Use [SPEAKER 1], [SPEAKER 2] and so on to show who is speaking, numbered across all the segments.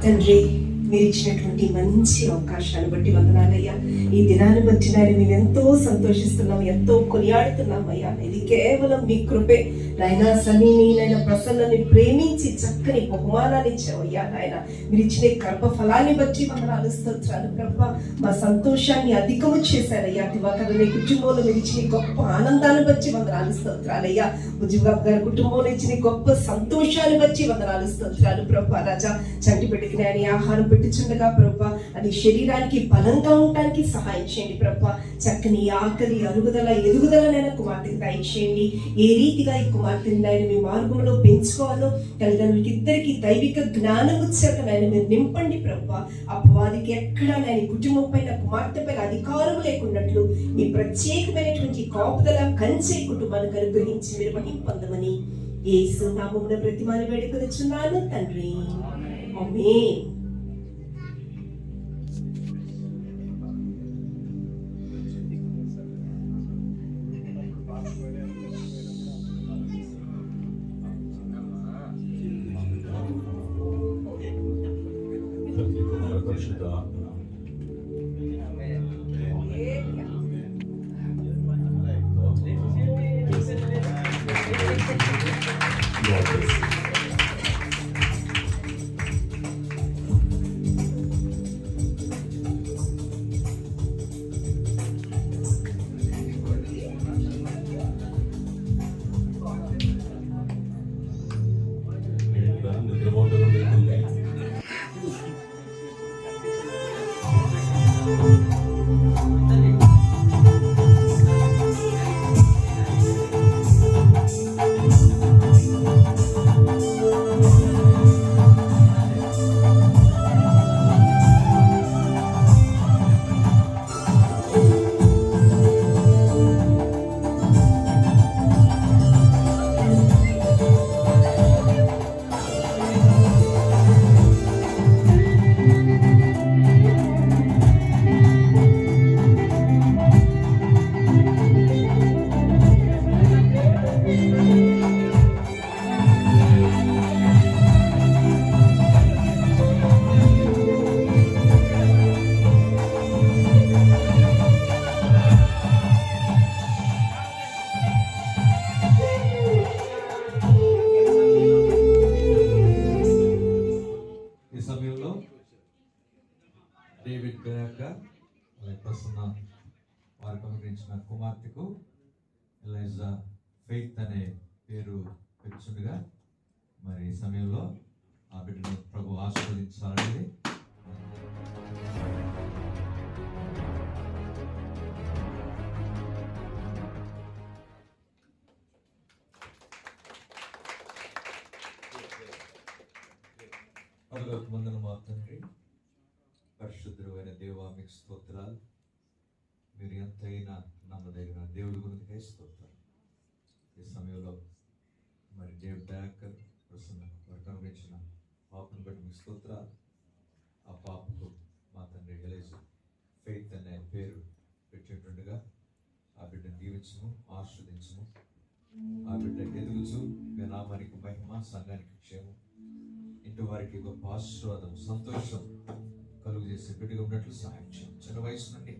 [SPEAKER 1] తండ్రి, మీరు ఇచ్చినటువంటి మంచి అవకాశాన్ని బట్టి వందనాలయ్యా. ఈ దినాన్ని బట్టి నాయన మేము ఎంతో సంతోషిస్తున్నాం, ఎంతో కొనియాడుతున్నాం అయ్యా. ఇది కేవలం మీ కృపే నాయన. సనీని నాయన ప్రసన్నని ప్రేమించి చక్కని బహుమానాన్ని ఇచ్చావయ్యా నాయన. మీరు ఇచ్చిన గర్భ ఫలాన్ని బట్టి వందనాలు, స్తోత్రాలు ప్రభా. మా సంతోషాన్ని అధికము చేశారయ్యా. దివాకరని కుటుంబంలో మీరు ఇచ్చిన గొప్ప ఆనందాన్ని బట్టి వందనాలు, స్తోత్రాలయ్యా. ఉజ్జుబాబు గారి కుటుంబంలో ఇచ్చిన గొప్ప సంతోషాన్ని బట్టి వందనాలు, స్తోత్రాలు ప్రభా. రాజా, చంటి బిడ్డకి నాయన ఆహారం పెట్టుచుండగా ప్రభా, అది శరీరానికి బలంగా ఉండడానికి సహాయం చేయండి ప్రభా. చక్కని ఆకలి, అరుగుదల, ఎదుగుదల నేను కుమార్తెకి దయచేయండి. ఏ రీతిగా ఈ కుమార్తెని నాయన మీ మార్గంలో పెంచుకోవాలో తల్లిదండ్రులకి ఇద్దరికి దైవిక జ్ఞానము చేత నాయన మీరు నింపండి ప్రభా. అపవాదికి ఎక్కడా నాయన కుటుంబం పైన, కుమార్తె పైన అధికారం లేకున్నట్లు మీ ప్రత్యేకమైనటువంటి కాపుదల కంచె కుటుంబానికి అనుగ్రహించి మీరు మహిమ పొందమని యేసు నామమున ప్రతిమాని వేడుకొనుచున్నాను తండ్రి, ఆమేన్.
[SPEAKER 2] డేవిడ్ బెరాకర్ ప్రసన్న వారికి అనుగ్రహించిన కుమార్తెకు ఎలైజా ఫెయిత్ అనే పేరు పెట్టుచుండగా మరి ఈ సమయంలో ఆ బిడ్డను ప్రభు ఆశీర్వదించాలని పరలోక మందున మా తండ్రి, పరిశుద్ధుడైన దేవా, మీకు స్తోత్రాలు. మీరు ఎంతైనా నమ్మదగిన దేవుడి గురించి స్తోత్రాలు. ఈ సమయంలో మరి డేవిడ్ బెరాకర్ ప్రసన్న వారికి అనుగ్రహించిన పాపను బట్టి మీకు స్తోత్రాలు. ఆ పాపకు మా తండ్రి ఎలైజా ఫెయిత్ అనే పేరు పెట్టేటుండగా ఆ బిడ్డను దీవించము, ఆశీర్వదించము. ఆ బిడ్డ ఎదుగుచు మీ నామానికి మహిమ, సంఘానికి క్షేమం, ఇంటి వారికి గొప్ప ఆశీర్వాదం, సంతోషం కలుగు చేసే బిడ్డగా ఉన్నట్లు సహాయం చేయండి. చిన్న వయసు నుండి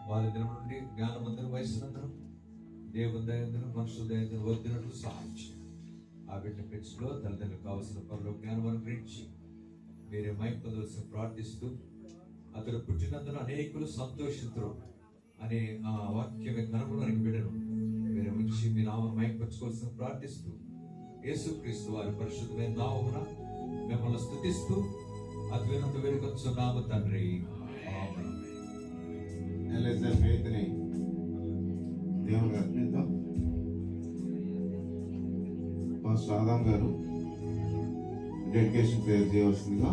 [SPEAKER 2] వారి దినం నుండి జ్ఞానమందరూ వయసునందరూ దేవుని దయందరూ మనుషుల దయందరూ వద్దినట్లు సహాయం చేయండి. ఆ బిడ్డ పెంచులో తల్లిదండ్రులకు కావలసిన పనులు జ్ఞానం అనుగ్రహించి మీరే మైక్ పొందవలసిన ప్రార్థిస్తూ, అతడు పుట్టినందున అనేకులు సంతోషితులు అనే ఆ వాక్యం కనుగొనడానికి బిడ్డను మీరే ఉంచి మీ నామం మైక్ పంచుకోవాల్సిన ప్రార్థిస్తూ, యేసుక్రీస్తు వారి పరిశుద్ధమైన నామమున మిమ్మల్ని స్తుతిస్తూ అద్వినంత వేడుకొచ్చున్నాము తండ్రి, ఆమేన్.
[SPEAKER 3] ఎలైజా ఫెయిత్ని దేవుని అర్పిద్దాం. పాస్టర్ ఆదాం గారు డెడికేషన్ ప్రేయర్ చేయవలసిందిగా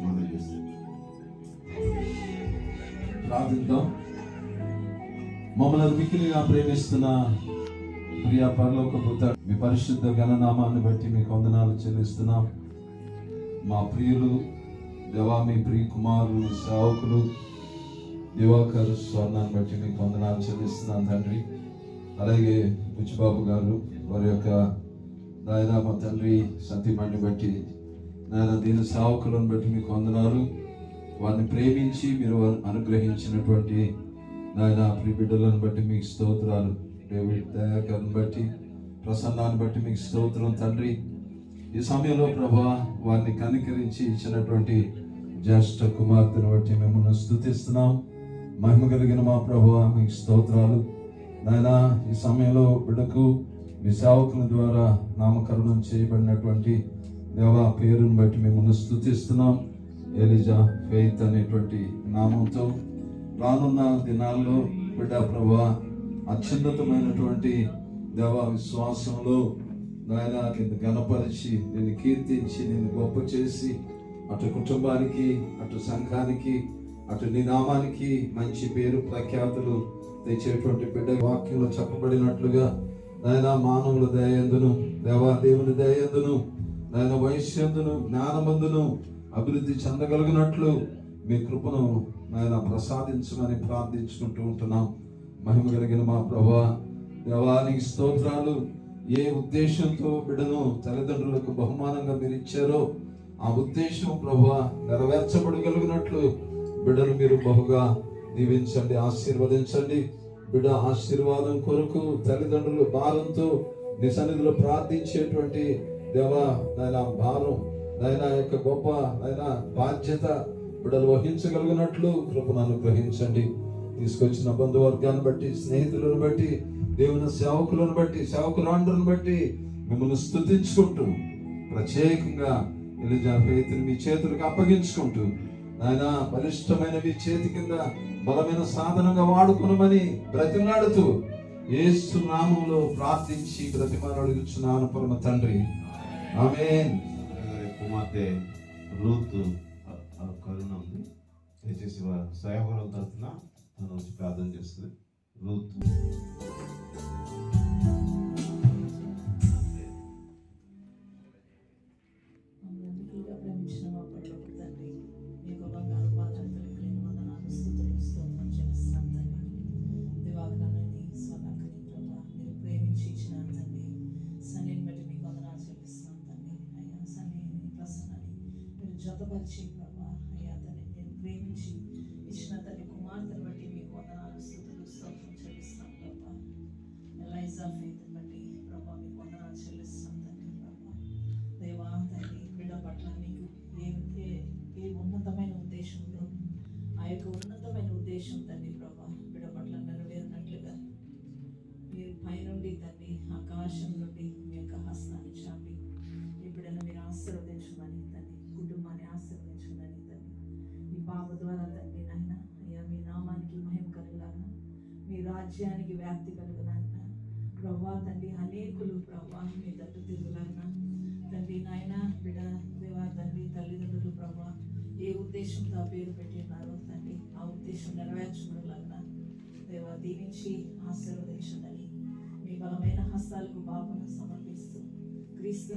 [SPEAKER 3] మనం చేస్తాం.
[SPEAKER 4] ప్రార్థిద్దాం. మమ్మల్ని మిక్కిలిగా ప్రేమిస్తున్న ప్రియ పరలోకపు తండ్రి, మీ పరిశుద్ధ ఘననామాన్ని బట్టి మీకు వందనాలు చెల్లిస్తున్నాం. మా ప్రియులు దేవా, మీ ప్రియ కుమారులు సేవకులు దివాకర్ స్వర్ణాన్ని బట్టి మీకు వందనాలు చెల్లిస్తున్నాను తండ్రి. అలాగే బుచ్చిబాబు గారు వారి యొక్క దాదాపు తండ్రి సతీమణిని బట్టి నాయన దీని సేవకులను బట్టి మీకు వందనాలు. వారిని ప్రేమించి మీరు అనుగ్రహించినటువంటి నాయన ప్రియ బిడ్డలను బట్టి మీకు స్తోత్రాలు. డేవిడ్ దయాకర్ని బట్టి, ప్రసన్నాన్ని బట్టి మీకు స్తోత్రం తండ్రి. ఈ సమయంలో ప్రభా వారిని కనికరించి ఇచ్చినటువంటి జ్యేష్ఠ కుమార్తెను బట్టి మిమ్మల్ని స్తుతిస్తున్నాం. మహిమ కలిగిన మా ప్రభువా మీకు స్తోత్రాలు నాయన. ఈ సమయంలో బిడ్డకు మీ సేవకుల ద్వారా నామకరణం చేయబడినటువంటి దేవా పేరును బట్టి మిమ్మల్ని స్తుతిస్తున్నాం. ఎలిజా ఫెయిత్ అనేటువంటి నామంతో రానున్న దినాల్లో బిడ్డ ప్రభువా అత్యున్నతమైనటువంటి దేవా విశ్వాసంలో నాయన నిన్ను గణపరిచి, నిన్ను కీర్తించి, నిన్ను గొప్ప చేసి అటు కుటుంబానికి, అటు సంఘానికి, అటు నీ నామానికి మంచి పేరు ప్రఖ్యాతులు తెచ్చేటువంటి బిడ్డ వాక్యంలో చెప్పబడినట్లుగా నాయన మానవుల దయందును, దేవాదేవుని దయందును, నాయన వయస్యందును, జ్ఞానమందును అభివృద్ధి చెందగలిగినట్లు మీ కృపను నాయన ప్రసాదించమని ప్రార్థించుకుంటూ ఉంటున్నాం. మహిమ కలిగిన మా ప్రభువా దేవానికి స్తోత్రాలు. ఏ ఉద్దేశంతో బిడ్డను తల్లిదండ్రులకు బహుమానంగా మీరు ఇచ్చారో ఆ ఉద్దేశం ప్రభువా నెరవేర్చబడగలిగినట్లు బిడ్డను మీరు బహుగా దీవించండి, ఆశీర్వదించండి. బిడ్డ ఆశీర్వాదం కొరకు తల్లిదండ్రులు భారంతో నీ సన్నిధిలో ప్రార్థించేటువంటి దేవా నాయన భారం, నాయన యొక్క గొప్ప నాయన బాధ్యత బిడ్డలు వహించగలిగినట్లు కృపను అనుగ్రహించండి. తీసుకొచ్చిన బంధువర్గాన్ని బట్టి, స్నేహితులను బట్టి, దేవుని సేవకులను బట్టి, సేవకురాండ్రులను బట్టి మిమ్మల్ని స్తుతించుకుంటూ ప్రత్యేకంగా ఎలిజా ఫెయిత్ని మీ చేతులకు అప్పగించుకుంటూ నాయన బలిష్టమైన మీ చేతి కింద బలమైన సాధనంగా వాడుకునమని బ్రతిమలాడుతూ యేసు నామములో ప్రార్థించి బ్రతిమాలు అడుగుచున్నాను పరమ తండ్రి, ఆమేన్.
[SPEAKER 3] కుమార్తె రూత్ కరుణ ఉంది, దయచేసి సేవకుల తరఫున తను వచ్చి ప్రార్థన చేస్తుంది. రూత్
[SPEAKER 5] జతపరిచి ప్రభా అయ్యా తల్లి నేను ప్రేమించి ఇచ్చిన తల్లి కుమార్తెను బట్టి మీకు వందనాలు స్తుతులు స్తోత్రం చెల్లిస్తాం ప్రభా. ఎలైజా ఫెయిత్ని బట్టి ప్రభా మీకు వందనాలు చెల్లిస్తాం తండ్రి ప్రభా. దేవా తల్లి బిడ్డ పట్ల మీకు ఏ ఉన్నతమైన ఉద్దేశం ఉందో ఆ యొక్క ఉన్నతమైన ఉద్దేశం తండ్రి ప్రభా బిడ్డ పట్ల నెరవేరినట్లుగా మీరు పైనుండి తండ్రి ఆకాశం నుండి మీ యొక్క హస్తాన్ని చాపి ఈ బిడ్డను మీరు ఆశీర్వదించమని తండ్రి, కుటుంబాన్ని ఆశీర్వదించమని తండ్రి, ఈ పాప ద్వారా తండ్రి నాయన అయ్యా మీ నామానికి మహిమ కలుగులాగా, మీ రాజ్యానికి వ్యాప్తి కలుగులాగా ప్రభా తండ్రి, అనేకులు ప్రభా మీ తట్టు తిరుగులాగా తండ్రి నాయన బిడ్డ దేవా తండ్రి తల్లిదండ్రులు ప్రభా ఏ ఉద్దేశంతో ఆ పేరు పెట్టి ఉన్నారో తండ్రి ఆ ఉద్దేశం నెరవేర్చబడలాగా దేవా దీవించి ఆశీర్వదించదని మీ బలమైన హస్తాలకు పాపను సమర్పిస్తూ క్రీస్తు